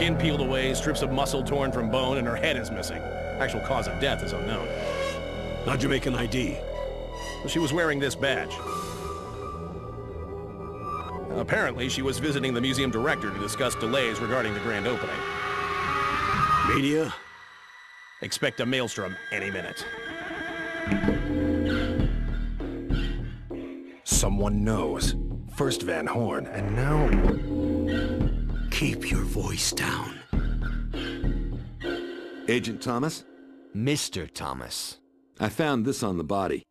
Skin peeled away, strips of muscle torn from bone, and her head is missing. Actual cause of death is unknown. How'd you make an ID? She was wearing this badge. Apparently, she was visiting the museum director to discuss delays regarding the grand opening. Media? Expect a maelstrom any minute. Someone knows. First Van Horn, and now... Keep your voice down. Agent Thomas? Mr. Thomas. I found this on the body.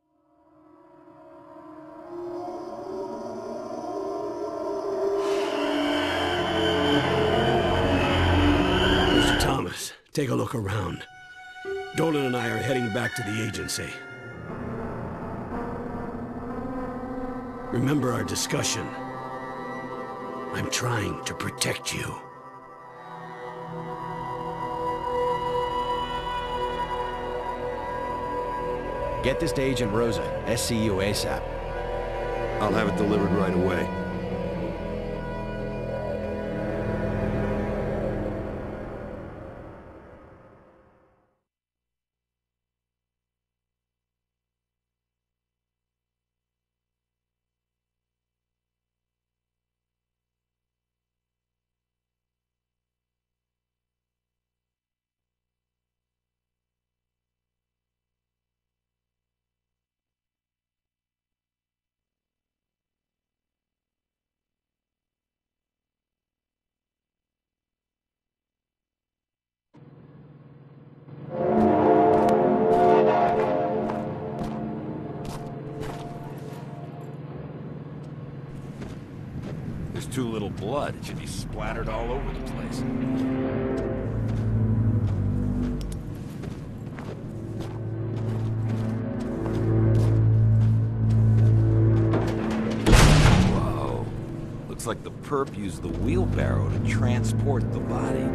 Mr. Thomas, take a look around. Dolan and I are heading back to the agency. Remember our discussion. I'm trying to protect you. Get this to Agent Rosa. SCU ASAP. I'll have it delivered right away. There's too little blood. It should be splattered all over the place. Whoa. Looks like the perp used the wheelbarrow to transport the body.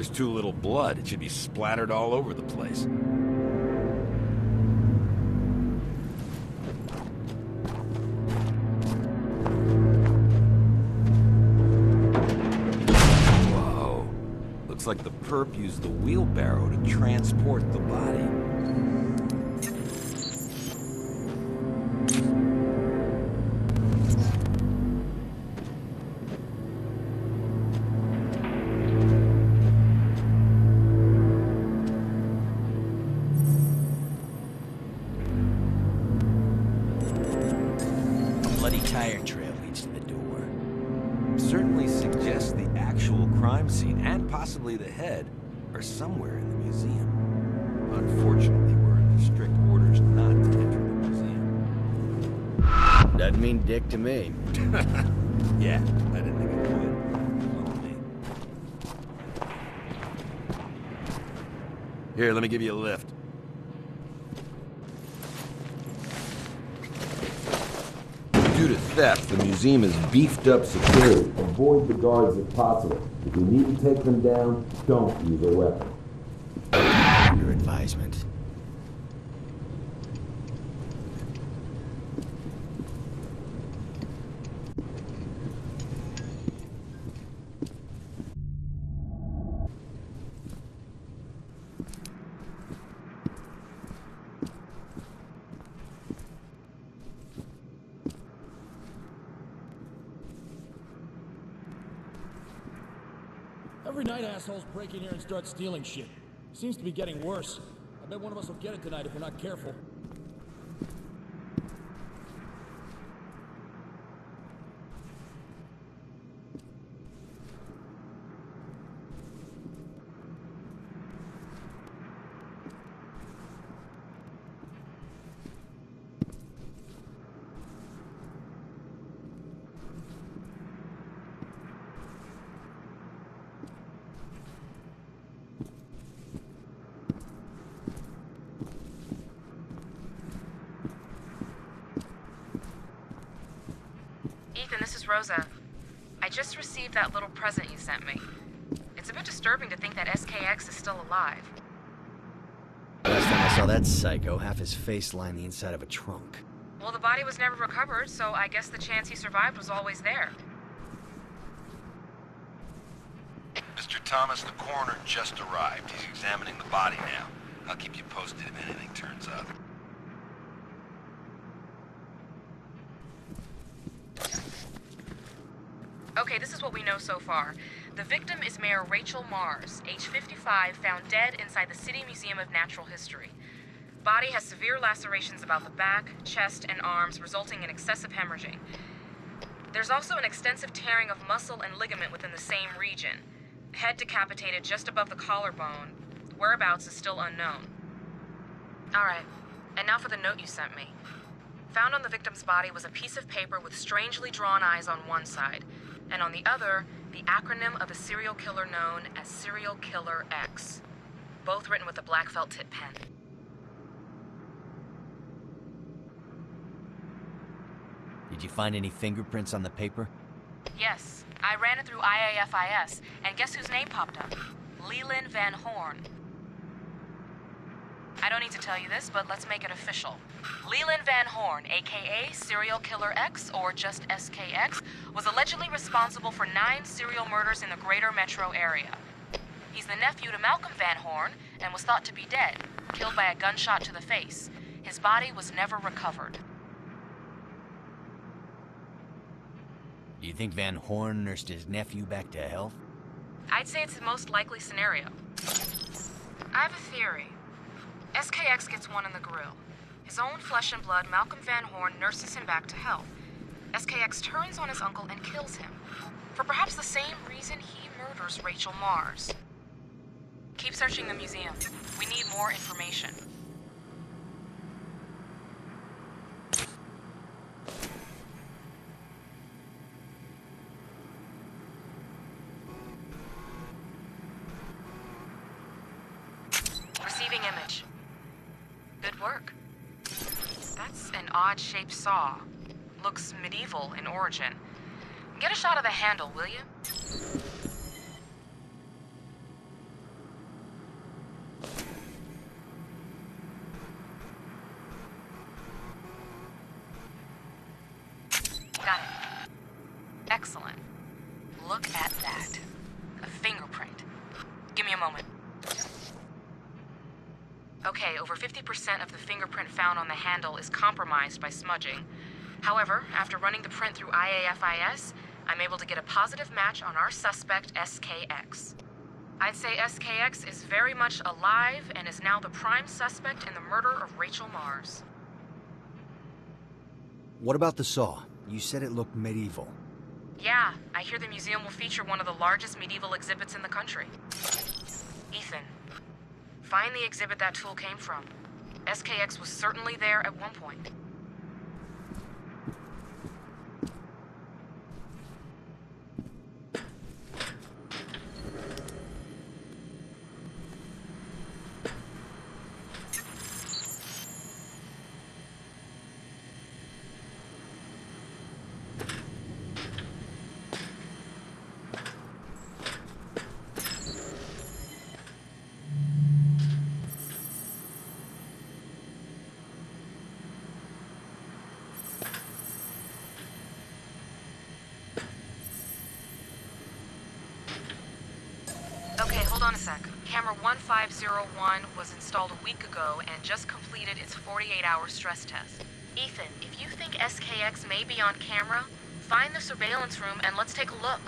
There's too little blood. It should be splattered all over the place. Whoa. Looks like the perp used the wheelbarrow to transport the body. Tire trail leads to the door. Certainly suggests the actual crime scene and possibly the head are somewhere in the museum. Unfortunately, we're under strict orders not to enter the museum. Doesn't mean dick to me. Yeah, I didn't think it would. Well, me. Here, let me give you a lift. Due to theft, the museum is beefed up security. Avoid the guards if possible. If you need to take them down, don't use a weapon. Your advisement. Every night assholes break in here and start stealing shit. Seems to be getting worse. I bet one of us will get it tonight if we're not careful. Ethan, this is Rosa. I just received that little present you sent me. It's a bit disturbing to think that SKX is still alive. Last time I saw that psycho, half his face lined the inside of a trunk. Well, the body was never recovered, so I guess the chance he survived was always there. Mr. Thomas, the coroner just arrived. He's examining the body now. I'll keep you posted if anything turns up. Okay, this is what we know so far. The victim is Mayor Rachel Mars, age 55, found dead inside the City Museum of Natural History. Body has severe lacerations about the back, chest, and arms, resulting in excessive hemorrhaging. There's also an extensive tearing of muscle and ligament within the same region. Head decapitated just above the collarbone. Whereabouts is still unknown. Alright, and now for the note you sent me. Found on the victim's body was a piece of paper with strangely drawn eyes on one side, and on the other, the acronym of a serial killer known as Serial Killer X. Both written with a black felt tip pen. Did you find any fingerprints on the paper? Yes, I ran it through IAFIS, and guess whose name popped up? Leland Van Horn. I don't need to tell you this, but let's make it official. Leland Van Horn, aka Serial Killer X, or just SKX, was allegedly responsible for 9 serial murders in the greater metro area. He's the nephew to Malcolm Van Horn, and was thought to be dead, killed by a gunshot to the face. His body was never recovered. Do you think Van Horn nursed his nephew back to health? I'd say it's the most likely scenario. I have a theory. SKX gets one in the grill. His own flesh and blood, Malcolm Van Horn, nurses him back to health. SKX turns on his uncle and kills him, for perhaps the same reason he murders Rachel Mars. Keep searching the museum. We need more information. Receiving image. Good work. That's an odd-shaped saw. Looks medieval in origin. Get a shot of the handle, will you? Excellent. Look at that. A fingerprint. Give me a moment. Okay, over 50% of the fingerprint found on the handle is compromised by smudging. However, after running the print through IAFIS, I'm able to get a positive match on our suspect, SKX. I'd say SKX is very much alive and is now the prime suspect in the murder of Rachel Mars. What about the saw? You said it looked medieval. Yeah, I hear the museum will feature one of the largest medieval exhibits in the country. Ethan, find the exhibit that tool came from. SKX was certainly there at one point. Okay, hold on a sec. Camera 1501 was installed a week ago and just completed its 48-hour stress test. Ethan, if you think SKX may be on camera, find the surveillance room and let's take a look.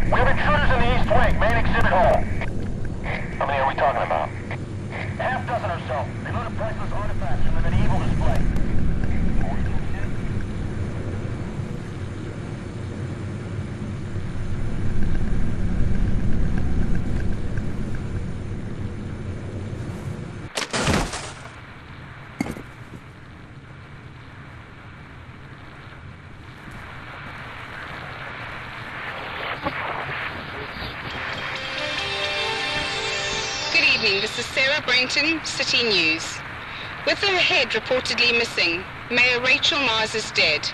We have intruders in the East Wing, main exhibit hall. How many are we talking about? Half dozen or so. They looted priceless artifacts from the medieval display. This is Sarah Brainton, City News. With her head reportedly missing, Mayor Rachel Mars is dead.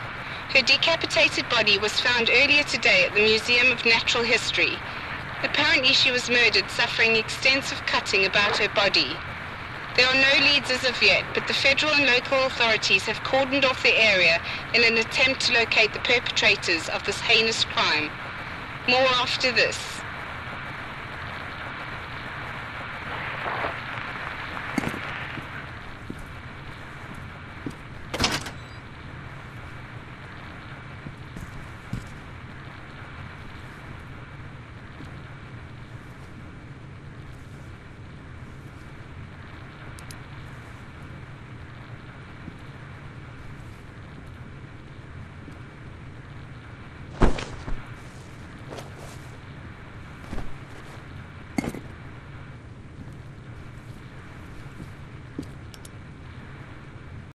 Her decapitated body was found earlier today at the Museum of Natural History. Apparently she was murdered, suffering extensive cutting about her body. There are no leads as of yet, but the federal and local authorities have cordoned off the area in an attempt to locate the perpetrators of this heinous crime. More after this.